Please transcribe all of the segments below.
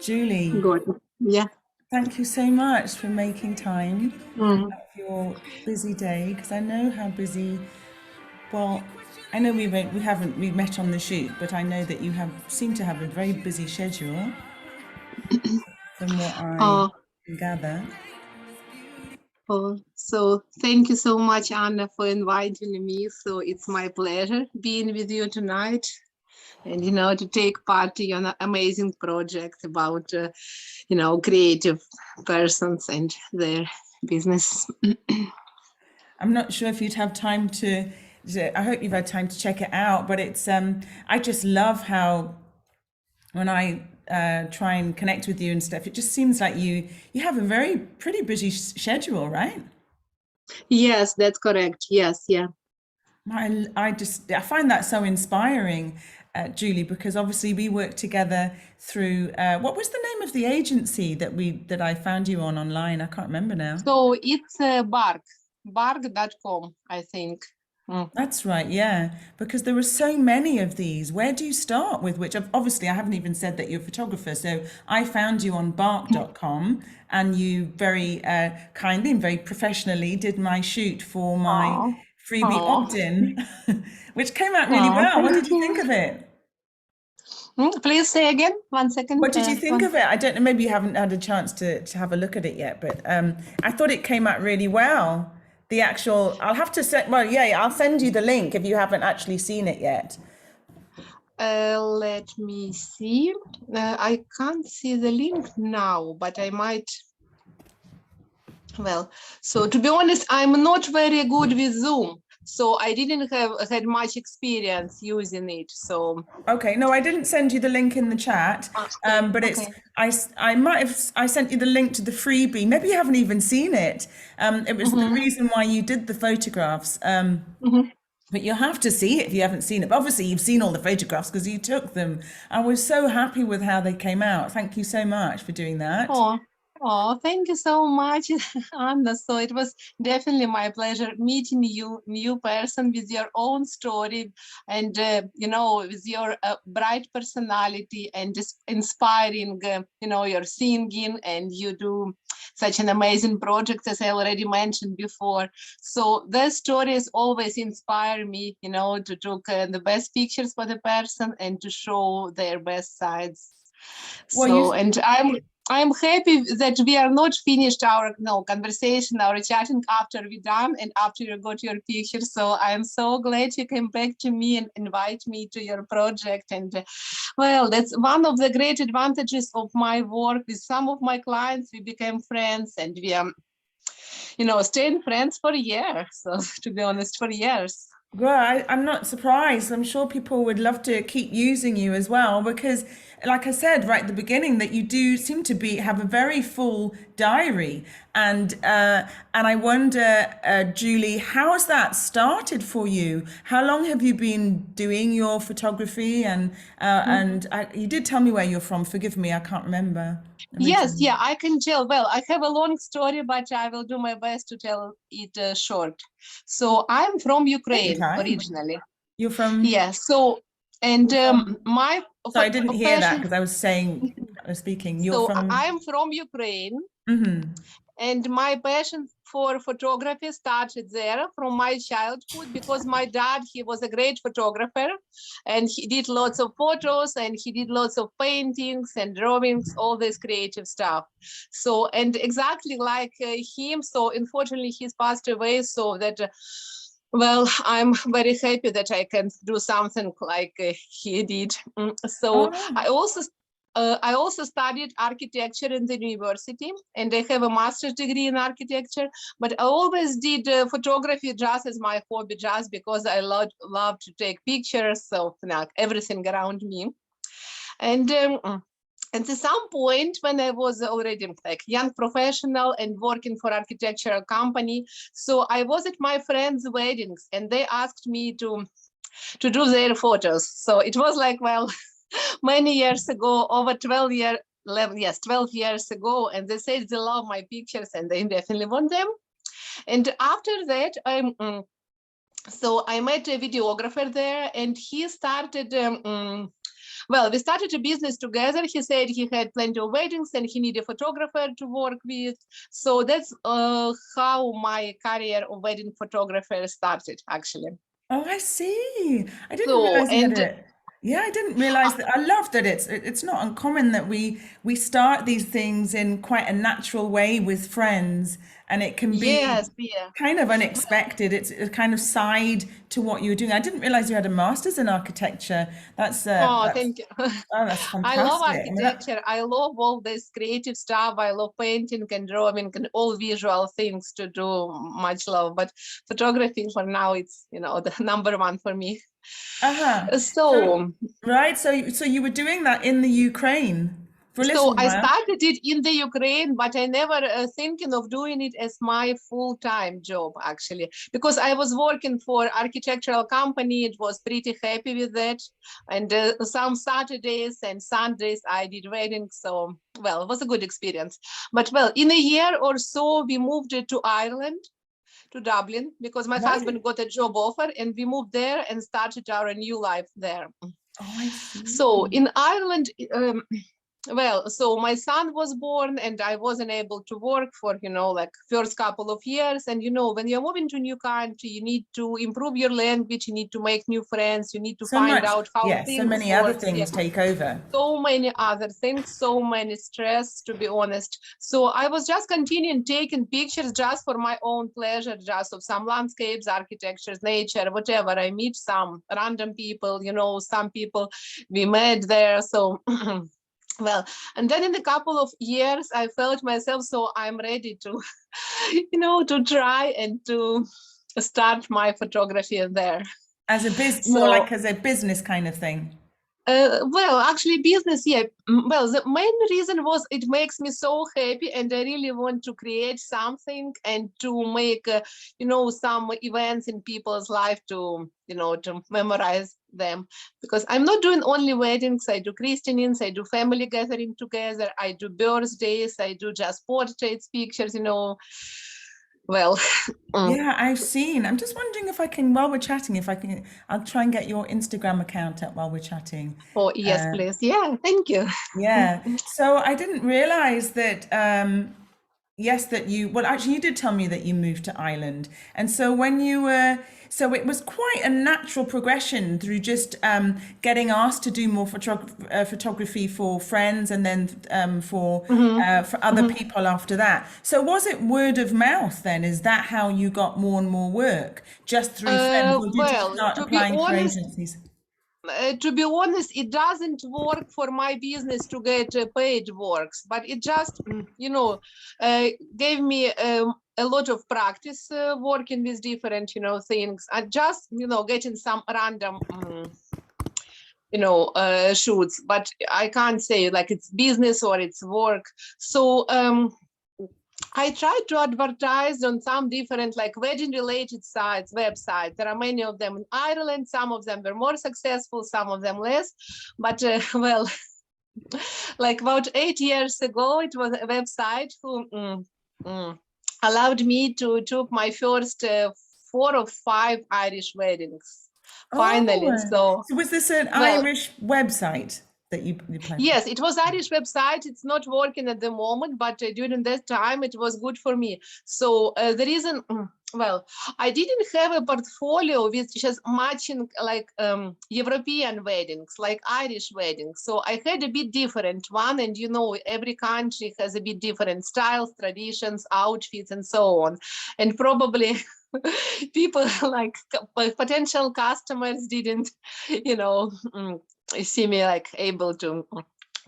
Julie, Good. Yeah. thank you so much for making time Mm. out of your busy day because I know how busy. Well, I know we met on the shoot, but I know that you have seem to have a very busy schedule from what I Uh, can gather. so thank you so much, Anna, for inviting me. So it's my pleasure being with you tonight and, to take part in an amazing project about, creative persons and their business. I'm not sure if you'd have time I hope you've had time to check it out, but it's I just love how when I try and connect with you and stuff, it just seems like you have a very pretty busy schedule, right? Yes, that's correct. Yes, yeah. I find that so inspiring, Julie, because obviously we work together through what was the name of the agency that I found you on online? I can't remember now. So it's bark.com, I think. Mm. That's right, yeah, because there are so many of these. Where do you start with which? Obviously, I haven't even said that you're a photographer. So I found you on bark.com and you very kindly and very professionally did my shoot for my Oh, freebie oh, opt-in, which came out really oh, well. What thank did you think you. of it? Please say again, 1 second. What did you think of it? I don't know, maybe you haven't had a chance to have a look at it yet, but I thought it came out really well. The actual, I'll have to send, well, yeah, I'll send you the link if you haven't actually seen it yet. Let me see. I can't see the link now, but I might. Well, so to be honest, I'm not very good with Zoom. So I didn't have had much experience using it. So Okay, no, I didn't send you the link in the chat, okay, but okay. I sent you the link to the freebie. Maybe you haven't even seen it. It was the reason why you did the photographs. But you'll have to see it if you haven't seen it. But obviously, you've seen all the photographs because you took them. I was so happy with how they came out. Thank you so much for doing that. Oh, oh, thank you so much, Anna. So it was definitely my pleasure meeting you, new person with your own story and, with your bright personality and just inspiring, your singing, and you do such an amazing project, as I already mentioned before. So their stories always inspire me, to take the best pictures for the person and to show their best sides. Well, So, and I'm happy that we are not finished our conversation, our chatting after we done and after you got your picture. So I'm so glad you came back to me and invite me to your project. And well, that's one of the great advantages of my work with some of my clients. We became friends and we are, staying friends for years. So to be honest, for years. well, I'm not surprised. I'm sure people would love to keep using you as well because, like I said right at the beginning, that you do seem to have a very full diary, and I wonder, Julie, how has that started for you? How long have you been doing your photography? And you did tell me where you're from. Forgive me, I can't remember Yes, originally. yeah, I can tell. Well, I have a long story, but I will do my best to tell it short. So I'm from Take your Ukraine time. originally. You're from. Yeah, so, and You're from. my Sorry, I didn't hear that passion, because I was speaking. You're so from. I'm from Ukraine, Hmm. and my passion for photography started there from my childhood because my dad, he was a great photographer and he did lots of photos and he did lots of paintings and drawings, all this creative stuff. So, and exactly like him, so unfortunately he's passed away, so that well, I'm very happy that I can do something like he did. So Oh, I also studied architecture in the university, and I have a master's degree in architecture. But I always did photography just as my hobby, just because I love to take pictures of everything around me. And at some point, when I was already like young professional and working for architectural company, so I was at my friends' weddings, and they asked me to do their photos. So it was like, well, many years ago, over 12 years ago, and they said they love my pictures and they definitely want them. And after that, so I met a videographer there, and he started well, we started a business together. He said he had plenty of weddings and he needed a photographer to work with. So that's how my career of wedding photographer started, actually. Oh, I see. I didn't So, realize you had and it. Yeah, I didn't realize that. I love that it's not uncommon that we start these things in quite a natural way with friends, and it can be yes, yeah. kind of unexpected. It's a kind of side to what you were doing. I didn't realize you had a master's in architecture. Oh, That's thank you. oh, that's I love fantastic. I mean, that, architecture. I love all this creative stuff. I love painting and drawing and all visual things to do. Much love, but photography for now it's the number one for me. uh-huh. So So right, so you were doing that in the Ukraine for a So little I while. started it in the Ukraine, but I never thinking of doing it as my full-time job actually, because I was working for architectural company. It was pretty happy with that, and some Saturdays and Sundays I did weddings. So well, it was a good experience. But well, in a year or so, we moved to Ireland, to Dublin, because my Right. husband got a job offer, and we moved there and started our new life there. Oh, I see. So in Ireland, well, so my son was born and I wasn't able to work for, like first couple of years. And, when you're moving to a new country, you need to improve your language, you need to make new friends, you need to So find much, out how yeah, so things many other work. Yeah, things take over. so many other things, so many stress, to be honest. So I was just continuing taking pictures just for my own pleasure, just of some landscapes, architectures, nature, whatever. I meet some random people, some people we met there. So well, and then in a couple of years, I felt myself, so I'm ready to, to try and to start my photography there. As a more like So as a business kind of thing. well, actually, business, yeah. Well, the main reason was it makes me so happy, and I really want to create something and to make, some events in people's life to, to memorize them. Because I'm not doing only weddings, I do christenings, I do family gathering together, I do birthdays, I do just portraits, pictures, Well, mm. Yeah, I've seen. I'm just wondering if I can, while we're chatting, if I can, I'll try and get your Instagram account up while we're chatting. Oh, yes, Uh, please. Yeah, thank you. yeah. So I didn't realize that, yes, that well, actually, you did tell me that you moved to Ireland. And so when you were, so it was quite a natural progression through just getting asked to do more photography for friends and then Mhm, for other mhm. people after that. So was it word of mouth then? Is that how you got more and more work? Just through friends, or did you Well, start applying for agencies? to be honest, it doesn't work for my business to get paid works, but it just, gave me a lot of practice working with different, things. And just, getting some random, shoots, but I can't say like it's business or it's work. So I tried to advertise on some different like wedding related sites, websites. There are many of them in Ireland. Some of them were more successful, some of them less. But well, like about 8 years ago, it was a website who allowed me to took my first 4 or 5 Irish weddings. Finally, Oh, so so was this an well, Irish website that you applied for? yes, it was Irish website. It's not working at the moment, but during that time it was good for me. So the reason, well, I didn't have a portfolio which is matching like European weddings, like Irish weddings. So I had a bit different one, and every country has a bit different styles, traditions, outfits, and so on. And probably people like potential customers didn't, you know. See me like able to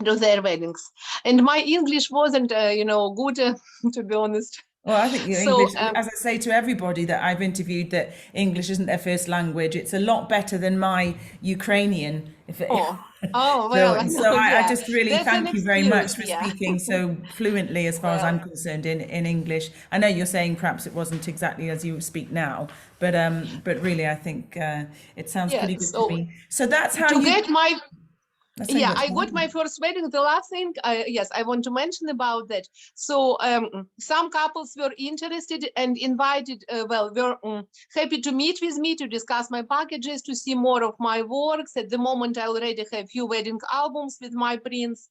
do their weddings, and my English wasn't good, to be honest. Well, I think your So English, as I say to everybody that I've interviewed, that English isn't their first language. It's a lot better than my Ukrainian. oh oh well, So, no, I yeah, just really that's an thank you very much excuse, for yeah. speaking so fluently, as far as I'm Well, concerned, in English. I know you're saying perhaps it wasn't exactly as you speak now, but really, I think it sounds yeah, pretty good to so me. So that's how to you. get my That's so Yeah, much I got fun. my first wedding. The last thing, yes, I want to mention about that. So some couples were interested and invited, were happy to meet with me to discuss my packages, to see more of my works. At the moment, I already have few wedding albums with my prints.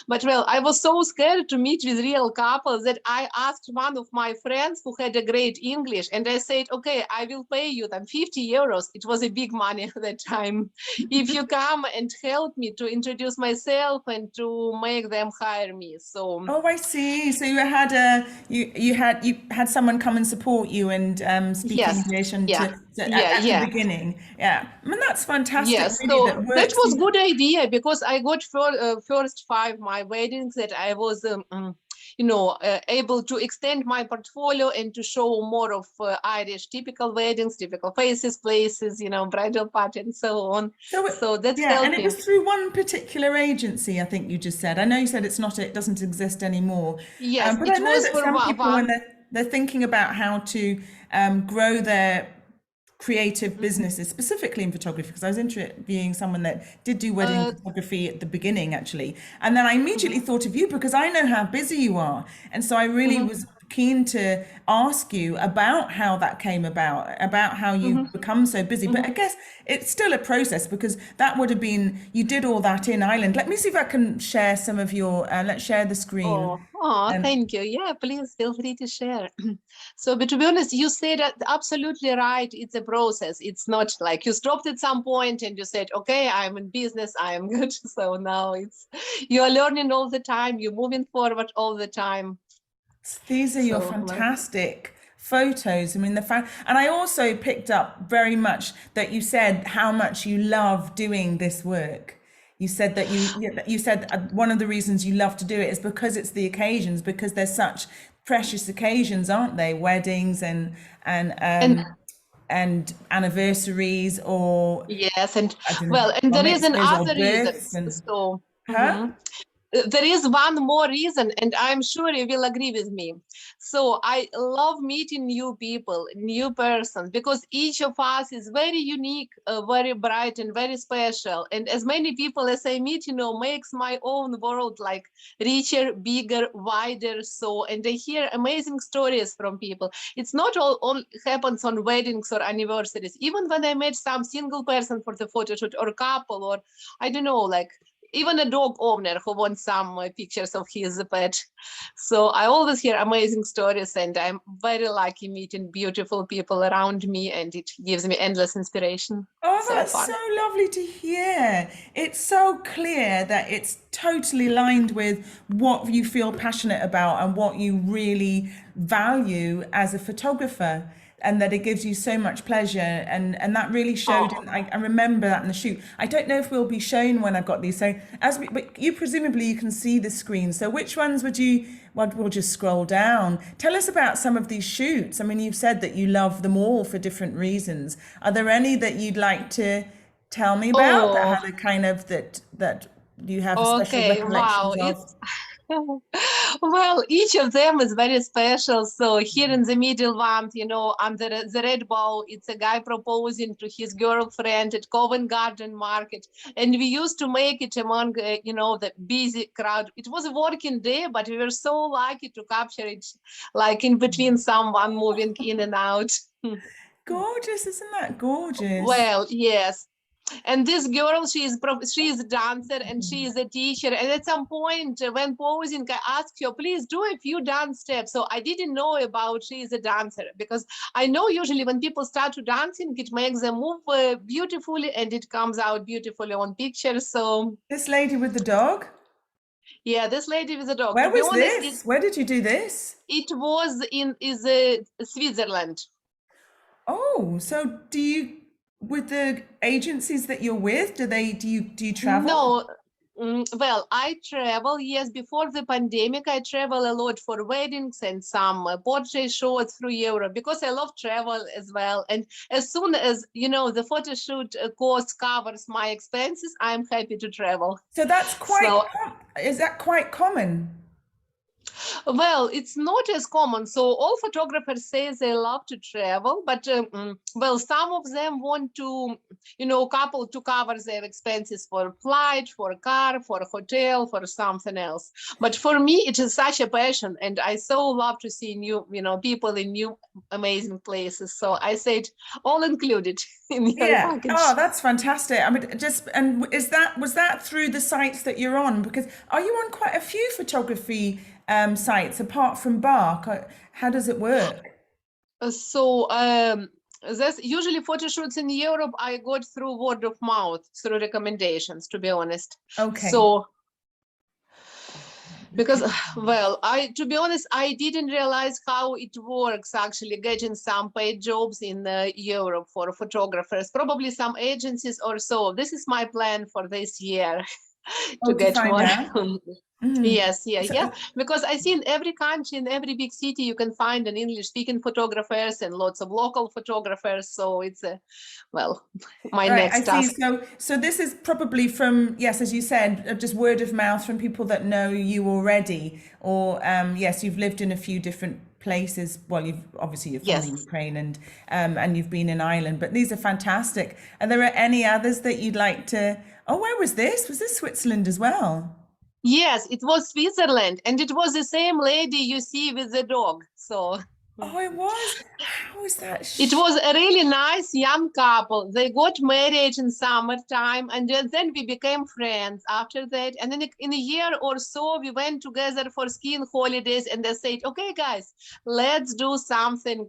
But well, I was so scared to meet with real couples that I asked one of my friends who had a great English, and I said, okay, I will pay you then 50 euros. It was a big money at that time. If you come and help me to introduce myself and to make them hire me. So Oh, I see. So you had someone come and support you and speak yes, English and yeah, yeah, at the yeah. beginning. Yeah. I mean, that's fantastic, Yes, really, so that that works. was good idea because I got first five my weddings that I was, able to extend my portfolio and to show more of Irish typical weddings, typical faces, places, bridal party and so on. So So that yeah, and helped it me. was through one particular agency, I think you just said. I know you said it doesn't exist anymore, Yes, but I it know was that for some people, when one. they're thinking about how to grow their creative Mhm. businesses, specifically in photography, because I was interviewing someone that did do wedding Uh, photography at the beginning, actually. And then I immediately mhm, thought of you because I know how busy you are. And so I really mhm, was keen to ask you about how that came about how you mhm, become so busy. But I mhm. guess it's still a process because that would have been, you did all that in Ireland. Let me see if I can share some of your, let's share the screen. Um, Thank you. Yeah, please feel free to share. So, but to be honest, you said that absolutely right. It's a process. It's not like you stopped at some point and you said, okay, I'm in business, I am good. So now you're learning all the time, you're moving forward all the time. These are your So, well, fantastic photos. I mean, and I also picked up very much that you said how much you love doing this work. You said that you said one of the reasons you love to do it is because it's the occasions, because there's such precious occasions, aren't they? Weddings and and and anniversaries, or yes, and I don't know, well, and bar there is mitzvahs or another births reasons. and So, huh? mhm. There is one more reason, and I'm sure you will agree with me. So I love meeting new people, new persons, because each of us is very unique, very bright, and very special. And as many people as I meet, makes my own world like richer, bigger, wider. So, and I hear amazing stories from people. It's not all happens on weddings or anniversaries. Even when I met some single person for the photo shoot or couple, or I don't know, like even a dog owner who wants some pictures of his pet. So I always hear amazing stories, and I'm very lucky meeting beautiful people around me, and it gives me endless inspiration Oh, so that's far. so lovely to hear. It's so clear that it's totally lined with what you feel passionate about and what you really value as a photographer, and that it gives you so much pleasure. And that really showed. Oh, And I remember that in the shoot. I don't know if we'll be shown when I've got these. So but you presumably you can see the screen. So which ones would you? Well, we'll just scroll down. Tell us about some of these shoots. I mean, you've said that you love them all for different reasons. Are there any that you'd like to tell me about that oh, had a kind of that you have special okay. Wow. recollections of? It's well, each of them is very special. So here in the middle one, under the red bow, it's a guy proposing to his girlfriend at Covent Garden Market, and we used to make it among, the busy crowd. It was a working day, but we were so lucky to capture it, like in between someone moving in and out. Gorgeous, isn't that gorgeous? Well, yes. And this girl, she is a dancer and she is a teacher. And at some point, when posing, I asked her, please do a few dance steps. So I didn't know about she is a dancer, because I know usually when people start to dancing, it makes them move beautifully and it comes out beautifully on pictures. So This lady with the dog? yeah, this lady with a dog. Where To be was honest, this? Where did you do this? it was in Switzerland. Oh, so do you, with the agencies that you're with, do you travel? No, well, I travel. Yes, before the pandemic, I travel a lot for weddings and some portrait shows through Europe because I love travel as well. And as soon as the photo shoot cost covers my expenses, I'm happy to travel. So that's So is that quite common? Well, it's not as common. So all photographers say they love to travel, but well, some of them want to, couple to cover their expenses for flight, for a car, for a hotel, for something else. But for me, it is such a passion, and I so love to see new, people in new amazing places. So I said all included in your Yeah. Oh, package. that's fantastic. I mean, and was that through the sites that you're on? Because are you on quite a few photography sites apart from Bark? How does it work? So that's usually photo shoots in Europe I got through word of mouth, through recommendations, to be honest. Okay. So because well, I to be honest, I didn't realize how it works actually getting some paid jobs in Europe for photographers, probably some agencies or so. This is my plan for this year to Oh, to get find more. out. Mhm. Yes, yeah. So, Because I see in every country, in every big city, you can find an English-speaking photographers and lots of local photographers. So it's well, my right, I next see. task. So this is probably from, yes, as you said, just word of mouth from people that know you already, or yes, you've lived in a few different places. Well, you're from the Yes. Ukraine and you've been in Ireland, but these are fantastic. Are there any others that you'd like to? Oh, where was this? Was this Switzerland as well? Yes, it was Switzerland, and it was the same lady you see with the dog. So Oh, it was. How was that? it was a really nice young couple. They got married in summertime, and then we became friends after that. And then in a year or so, we went together for skiing holidays, and they said, "Okay, guys, let's do something,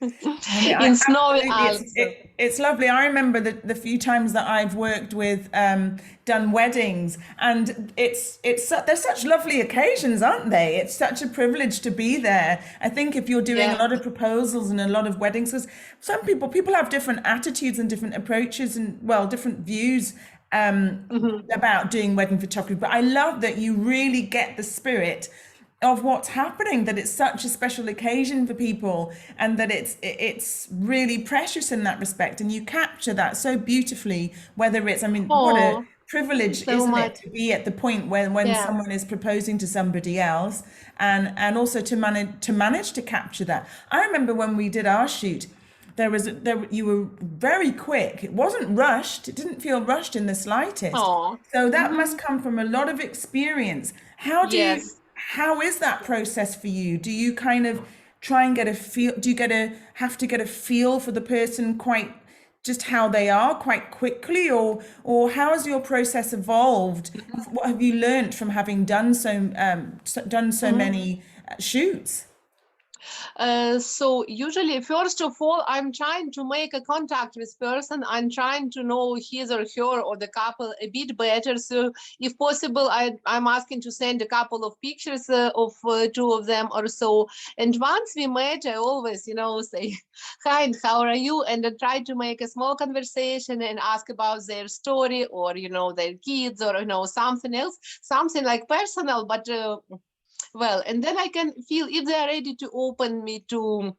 I mean, in I snowy absolutely, Alps." it's lovely. I remember the few times that I've worked with, done weddings, and they're such lovely occasions, aren't they? It's such a privilege to be there. I think if you're doing a Yeah. lot of proposals and a lot of weddings, because some people have different attitudes and different approaches and well, different views Mhm. about doing wedding photography. But I love that you really get the spirit of what's happening, that it's such a special occasion for people and that it's really precious in that respect, and you capture that so beautifully, whether it's, I mean, what a Oh, thank you privilege, so isn't it, much. to be at the point where when Yeah. someone is proposing to somebody else, and also to manage to capture that. I remember when we did our shoot, there you were very quick. It wasn't rushed. It didn't feel rushed in the slightest. Oh. So that must Mhm. come from a lot of experience. Yes. How is that process for you? Do you kind of try and get a feel? Do you have to get a feel for the person quite just how they are quite quickly, or how has your process evolved? What have you learned from having done so Mhm. many shoots? So usually, first of all, I'm trying to make a contact with person. I'm trying to know his or her or the couple a bit better. So if possible, I'm asking to send a couple of pictures of two of them or so. And once we met, I always, say, "Hi, and how are you?" And I try to make a small conversation and ask about their story or, their kids or, something else, something like personal, but well, and then I can feel if they are ready to open me to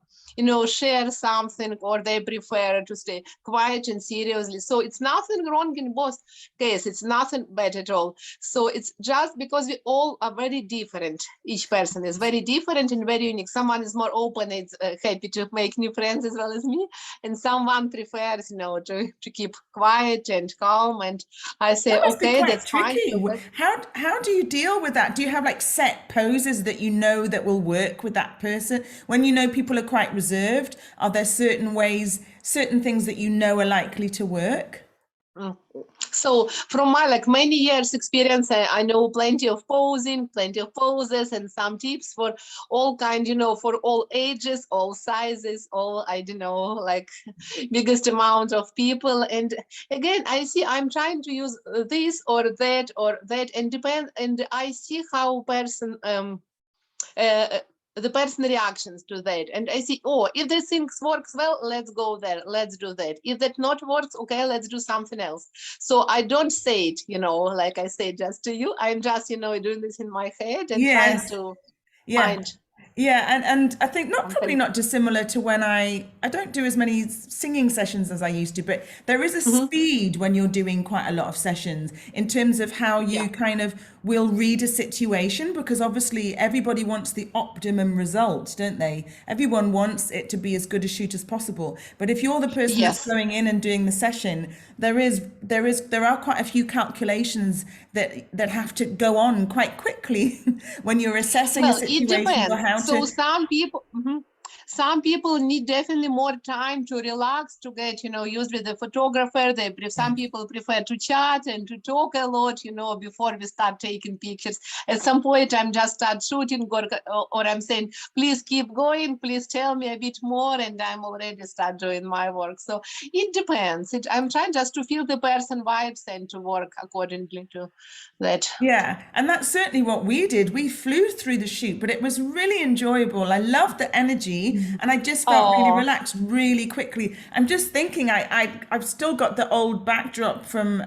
share something, or they prefer to stay quiet and seriously. So it's nothing wrong in both cases. It's nothing bad at all. So it's just because we all are very different. Each person is very different and very unique. Someone is more open, it's happy to make new friends as well as me, and someone prefers to keep quiet and calm, and I say, That must be okay, quite that's fine. tricky. How do you deal with that? Do you have like set poses that you know that will work with that person? When you know people are quite reserved, are there certain ways, certain things that you know are likely to work? Mm. So from my many years experience, I know plenty of posing, plenty of poses, and some tips for all kind, for all ages, all sizes, all I don't know, biggest amount of people. And again, I see I'm trying to use this or that, and depend, and I see how person uh, the person reactions to that, and I see, oh, if this thing works well, let's go there, let's do that. If that not works, okay, let's do something else. So I don't say it, like I say just to you. I'm just doing this in my head and trying Yes. to Yeah. find. Yeah, and I think not probably not dissimilar to when I don't do as many singing sessions as I used to, but there is a Mhm. speed when you're doing quite a lot of sessions in terms of how Yeah. you kind of will read a situation, because obviously everybody wants the optimum result, don't they? Everyone wants it to be as good a shoot as possible. But if you're the person that's Yes. going in and doing the session, there are quite a few calculations that have to go on quite quickly when you're assessing a Well, it situation or depends. how So to. some people need definitely more time to relax, to get, used with the photographer. Some people prefer to chat and to talk a lot, before we start taking pictures. At some point, I'm just start shooting, or I'm saying, please keep going, please tell me a bit more, and I'm already start doing my work. So it depends. I'm trying just to feel the person vibes and to work accordingly to that. Yeah, and that's certainly what we did. We flew through the shoot, but it was really enjoyable. I loved the energy, Mhm. and I just felt really Oh. relaxed really quickly. I'm just thinking, I've still got the old backdrop from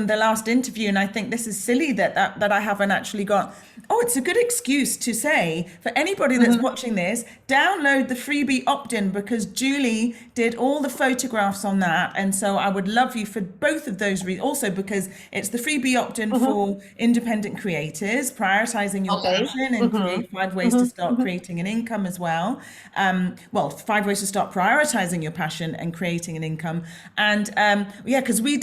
the last interview, and I think this is silly that I haven't actually got. Oh, it's a good excuse to say for anybody that's Mhm. watching this, download the freebie opt-in, because Julie did all the photographs on that, and so I would love you for both of those reasons. Also, because it's the freebie opt-in Mhm. for independent creators, prioritizing your Okay. passion, and Mhm. create 5 ways to Mhm. start Mhm. creating an income as well. Well, 5 ways to start prioritizing your passion and creating an income. And yeah, because we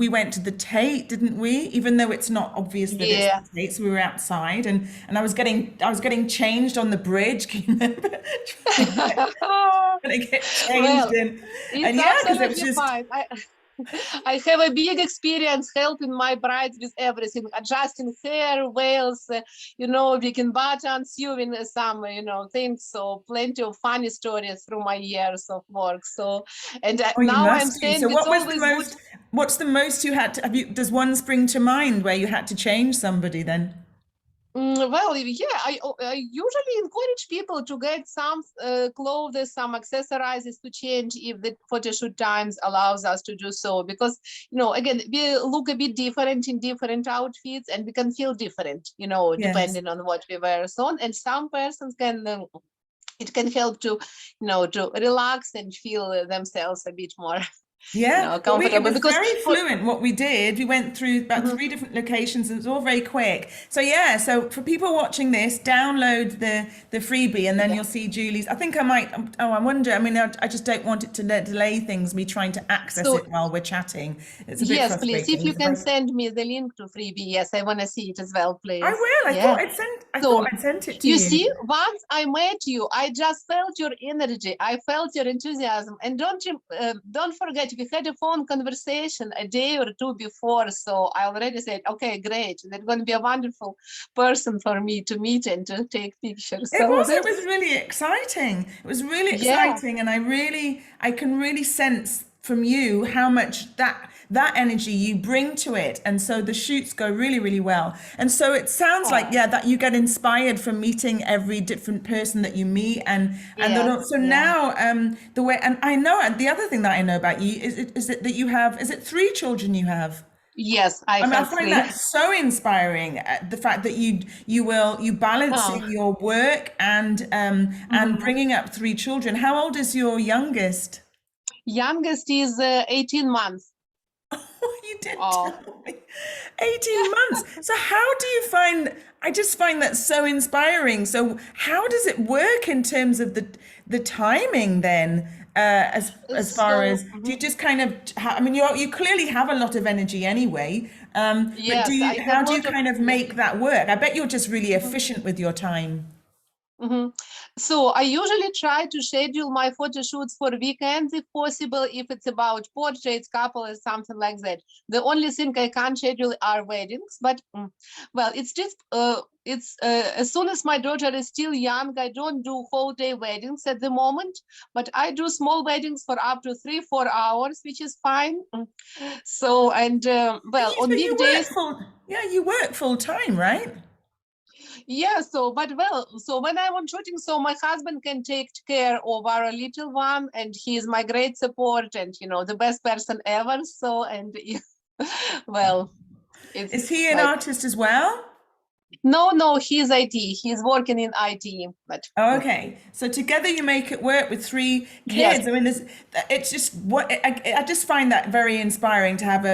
went to the Tate, didn't we? Even though it's not obvious that it's Yeah. the Tate, so we were outside, and I was getting changed on the bridge. Can you remember? trying to get changed Well, in, it's and yeah, because it was absolutely just. fine. I have a big experience helping my brides with everything, adjusting hair, veils, making buttons, sewing some, things. So plenty of funny stories through my years of work. So, and Oh, you now I'm must do. saying So it's what was the always good. most, what's the most you had to, does one spring to mind where you had to change somebody then? Well, yeah, I usually encourage people to get some clothes, some accessories to change if the photo shoot times allows us to do so. Because, again, we look a bit different in different outfits, and we can feel different, Yes. depending on what we wear. So, and some persons can, it can help to relax and feel themselves a bit more, Yeah, well, it comfortable. was Because very for, fluent what we did. We went through about Mhm. three different locations, and it was all very quick. So yeah, so for people watching this, download the freebie, and then Yeah. you'll see Julie's. I think I might. Oh, I wonder. I mean, I just don't want it to delay things. Me trying to access So it while we're chatting. It's a bit yes, please. If frustrating. you It's can very. send me the link to freebie, yes, I want to see it as well, I please. will. I thought Yeah. I'd sent. I thought So I'd sent it to you you. see, once I met you, I just felt your energy. I felt your enthusiasm. And don't forget, we had a phone conversation a day or two before. So I already said, okay, great. They're going to be a wonderful person for me to meet and to take pictures. It So was. It was that's, really exciting. It was really yeah. exciting, and I can really sense from you how much that energy you bring to it, and so the shoots go really, really well. And so it sounds like, Oh, yeah, that you get inspired from meeting every different person that you meet, and then yes. also Yeah. now the way. And I know, and the other thing that I know about you is it that you have, is it 3 children you have? Yes, I I mean, I have find three. that so inspiring. The fact that you Oh. balancing your work and Mhm. bringing up 3 children. How old is your youngest? Youngest is 18 months. Oh, you didn't Oh. tell me. 18 months. So how do you find, I just find that so inspiring. So how does it work in terms of the timing then? As far So as, do you just kind of, I mean, you clearly have a lot of energy anyway. But yes, I have how a do you lot of, kind of yeah. make that work? I bet you're just really Mhm. efficient with your time. Mhm. So I usually try to schedule my photo shoots for weekends if possible, if it's about portraits, couples, something like that. The only thing I can't schedule are weddings, but well, it's just as soon as my daughter is still young, I don't do whole day weddings at the moment, but I do small weddings for up to 3-4 hours, which is fine. So and well, on But you work weekdays. yeah, you work full time, right? Yeah, so but well, so when I'm on shooting, so my husband can take care of our little one, and he's my great support and the best person ever. So and well, Is it's he an like artist as well? No, he's IT. He's working in IT, but Oh, okay. So together you make it work with three yes. kids. I mean, it's just what I just find that very inspiring to have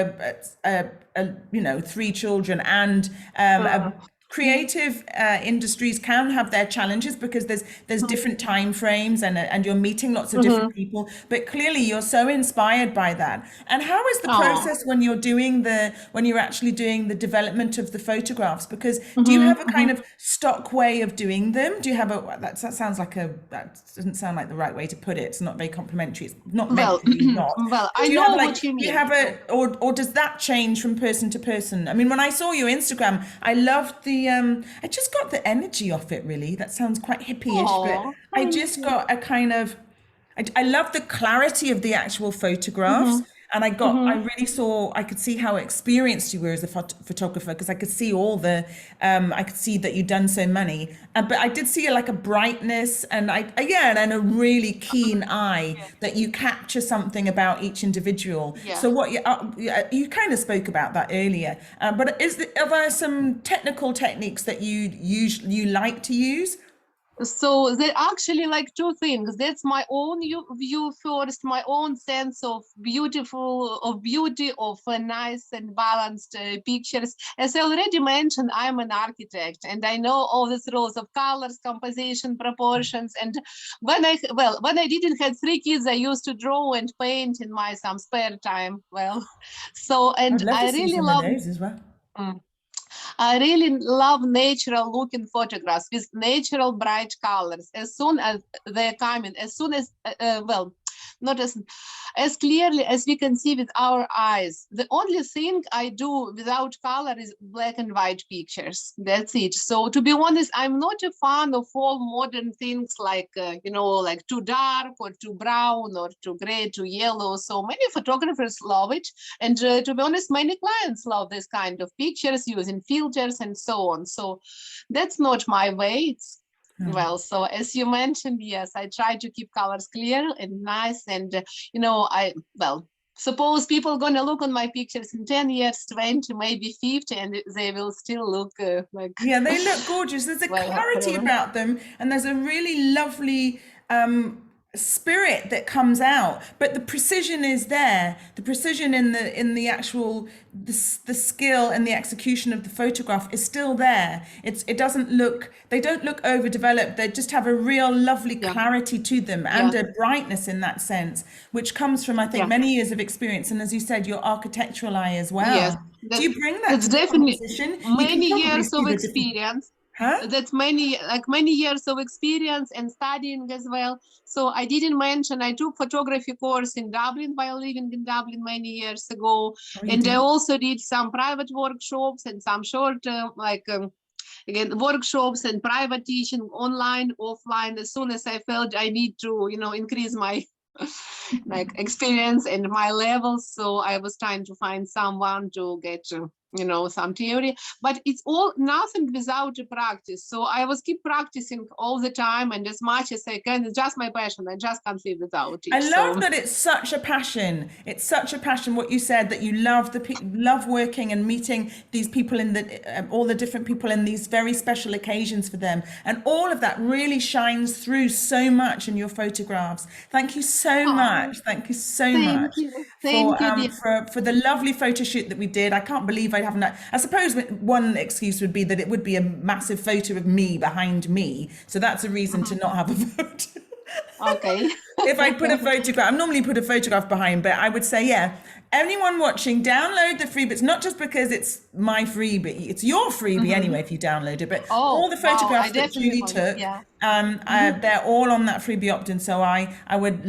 three children and Uh, creative industries can have their challenges because there's different time frames and you're meeting lots of different mm-hmm. people. But clearly you're so inspired by that. And how is the Oh, process when you're actually doing the development of the photographs? Because do you mm-hmm, have a kind mm-hmm. of stock way of doing them? Do you have that sounds like that doesn't sound like the right way to put it. It's not very complimentary. It's not meant Well, to be not. well, But I do you have know like what you do you mean. have a or does that change from person to person? I mean, when I saw your Instagram, I loved I just got the energy off it really. That sounds quite hippie-ish, but Oh, I thank just you. got a kind of I love the clarity of the actual photographs. Mm-hmm, And I mm-hmm. really I could see how experienced you were as a photographer because I could see I could see that you'd done so many. But I did see like a brightness and and a really keen eye Yes, that you capture something about each individual. yeah. So you kind of spoke about that earlier. But are there some technical techniques that you like to use? So there actually like two things. That's my own view first, my own sense of beauty of nice and balanced pictures. As I already mentioned, I'm an architect and I know all these rules of colors, composition, proportions. And when I didn't have three kids, I used to draw and paint in my some spare time. Well, so I'd and love to I see really some of love. those as well. Mm. I really love natural looking photographs with natural bright colors. As soon as they come in, as soon as, not as clearly as we can see with our eyes. The only thing I do without color is black and white pictures. That's it. So to be honest, I'm not a fan of all modern things like, like too dark or too brown or too gray, too yellow. So many photographers love it. And to be honest, many clients love this kind of pictures using filters and so on. So that's not my way. It's well, so as you mentioned, yes, I try to keep colors clear and nice. And, suppose people gonna look on my pictures in 10 years, 20, maybe 50, and they will still look like, Yeah, they look gorgeous. There's a clarity forever. about them, and there's a really lovely spirit that comes out. But the precision is there. The precision in the actual the skill and the execution of the photograph is still there. It doesn't look they don't look overdeveloped. They just have a real lovely Yeah, clarity to them and yeah, a brightness in that sense, which comes from I think yeah, many years of experience. And as you said, your architectural eye as yes. well. Do That you bring that that's to the definitely composition? You can many probably years see of the different. experience. Huh? That's many years of experience and studying as well. So I didn't mention I took photography course in Dublin while living in Dublin many years ago, Oh, you and I did? also did some private workshops and some short again workshops and private teaching online, offline. As soon as I felt I need to increase my like experience and my levels, so I was trying to find someone to get some theory, but it's all nothing without a practice. So I was keep practicing all the time and as much as I can. It's just my passion. I just can't live without I it. love So that it's such a passion. It's such a passion. What you said that you love love working and meeting these people in all the different people in these very special occasions for them, and all of that really shines through so much in your photographs. Thank you so oh, much. Thank you so thank much you, thank you, dear. for the lovely photo shoot that we did. I can't believe I haven't. I suppose one excuse would be that it would be a massive photo of me behind me, so that's a reason to Mhm. not have a photo. Okay. If I put a photograph, I normally put a photograph behind, but I would say, yeah, anyone watching, download the freebie. It's not just because it's my freebie, it's your freebie Mhm. anyway if you download it. But all Oh the wow, I photographs that definitely Julie want. took, Yeah. Mhm. they're all on that freebie opt-in. So I would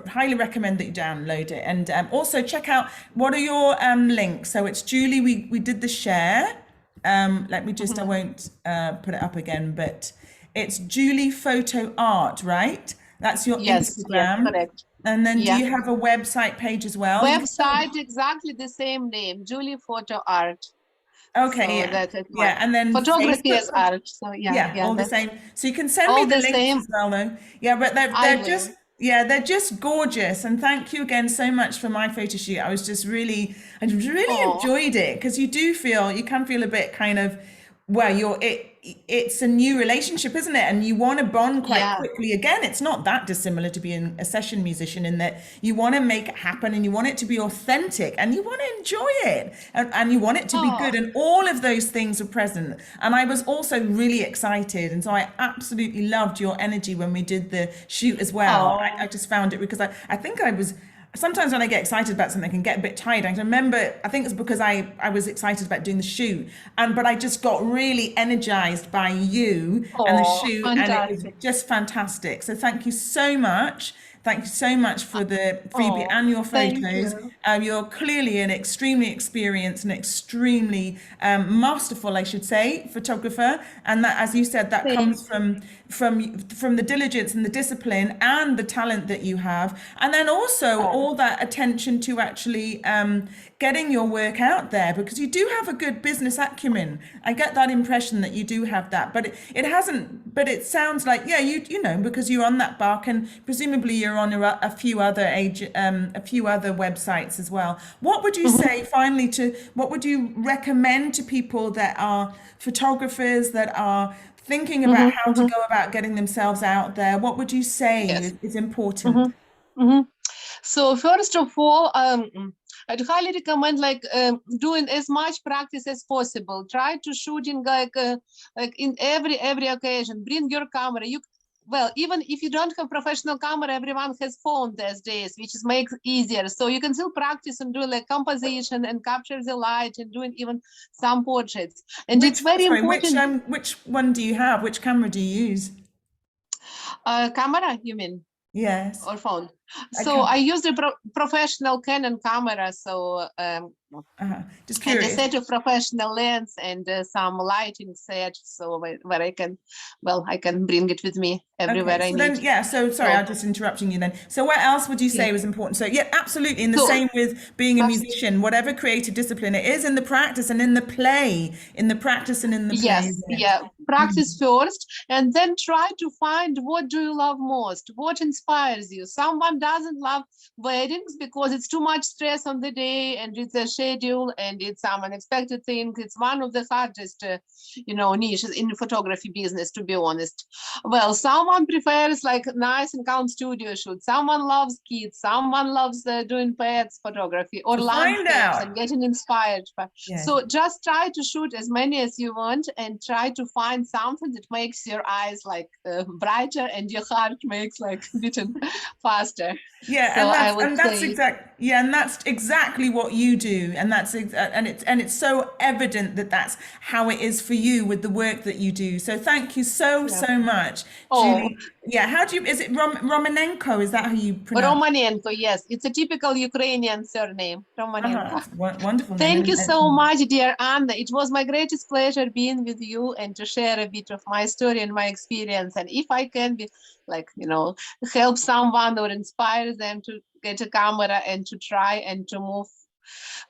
highly recommend that you download it. And also check out what are your links. So it's Julie, we did the share. Let me just, I Mhm. won't put it up again, but it's Julie Photo Art, right? That's your Yes, yes, Instagram. correct. And then do Yeah. you have a website page as well? You can Website exactly the same name, Julie Photo Art. okay, So yeah. that is my Yeah, and then photography Facebook. is art. So yeah, Yeah, yeah, all the that's same. So you can send me all the the links same. as well though. Yeah, but I will. they're just gorgeous. And thank you again so much for my photo shoot. I really Oh, enjoyed it because you can feel a bit kind of well, it's a new relationship, isn't it? And you want to bond quite Yeah. quickly. Again, it's not that dissimilar to being a session musician in that you want to make it happen and you want it to be authentic and you want to enjoy it and you want it to be good. Oh, And all of those things are present. And I was also really excited. And so I absolutely loved your energy when we did the shoot as well. I oh, just found it because I think I was sometimes when I get excited about something, I can get a bit tired. I can remember, I think it's because I was excited about doing the shoot, and but I just got really energized by you and the oh, shoot, and it was fantastic. just fantastic. So thank you so much. Thank you so much for the freebie Oh, and your thank photos. you. You're clearly an extremely experienced and extremely masterful, I should say, photographer. And that, as you said, that Thank comes you. from the diligence and the discipline and the talent that you have, and then also Oh, all that attention to actually getting your work out there because you do have a good business acumen. I get that impression that you do have that, but it hasn't. But it sounds like yeah, you know because you're on that bark and presumably you're on a few other a few other websites as well. What would you mhm, say finally to what would you recommend to people that are photographers that are thinking about mhm, how to mhm. go about getting themselves out there? What would you say Yes. is important? Mhm, mhm. So first of all, I'd highly recommend like doing as much practice as possible. Try to shooting like in every occasion. Bring your camera. You well, even if you don't have professional camera, everyone has phone these days, which is makes easier. So you can still practice and do like composition and capture the light and doing even some portraits. And it's very Sorry, important. which one do you have? Which camera do you use? Camera, you mean? Yes, Or phone. I So can. I use the professional Canon camera. So Just and a curious. set of professional lens and some lighting set, so where I can, well, I can bring it with me Okay, everywhere I so need. then, yeah, so sorry, I'm So just interrupting you then. So what else would you yeah, say was important? So yeah, absolutely. In the so same with being a just musician, whatever creative discipline it is in the practice and in the play, in the practice and in the play, yes, isn't it? yeah, practice first and then try to find what do you love most, what inspires you. Someone doesn't love weddings because it's too much stress on the day and it's a schedule and it's some unexpected thing. It's one of the hardest niches in the photography business, to be honest. Well, someone prefers like nice and calm studio shoot, someone loves kids, someone loves doing pets photography or So find landscapes out. and getting inspired by. Yeah. So just try to shoot as many as you want and try to find something that makes your eyes like brighter and your heart makes like beating faster. Yeah, So I would and say, that's exactly what you do, and and it's so evident that that's how it is for you with the work that you do. So thank you yeah. so much, Oh, Julie. Yeah, how do you is it Romanenko? Is that how you pronounce? Romanenko, yes, it's a typical Ukrainian surname, Uh-huh. Romanenko. It's a wonderful name, Thank you isn't so it? much, dear Anna. It was my greatest pleasure being with you and to share a bit of my story and my experience. And if I can be like, help someone or inspire them to get a camera and to try and to move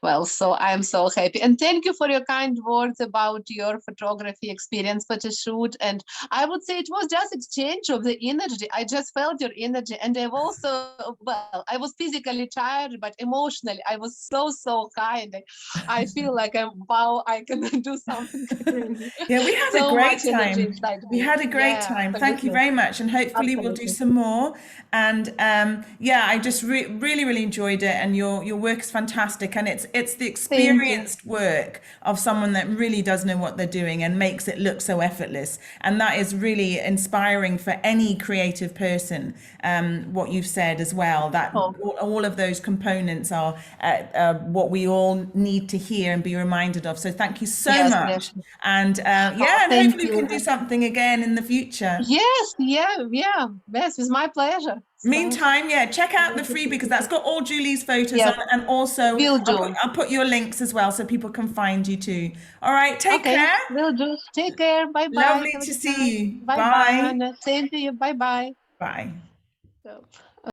well, so I'm so happy. And thank you for your kind words about your photography experience, photo shoot. And I would say it was just exchange of the energy. I just felt your energy. And I've also, well, I was physically tired, but emotionally, I was so high. And I feel like wow, I can do something crazy. Yeah, we had a So much great energy time. inside We me. had a great Yeah, time. Thank you absolutely. very much, and hopefully we'll do Absolutely. some more. And yeah, I just really enjoyed it, and your work is fantastic. And it's the Thank you. experienced work of someone that really does know what they're doing and makes it look so effortless. And that is really inspiring for any creative person. What you've said as well, that Oh, all of those components are what we all need to hear and be reminded of. So thank you so yes, much. definitely. And Oh, yeah, and thank hopefully we can you. do something again in the future. Yes, yeah. Yes, it's my pleasure. So Meantime, yeah, check out the great to free speak because with that's you. got all Julie's photos on, Yes, and also will do. I'll put your links as well so people can find you too. All right, take Okay, care. will do. Take care. Bye bye. Lovely Have a to good see night. you. Bye bye, Bye. Anna. Same to you. Bye bye. Bye. So.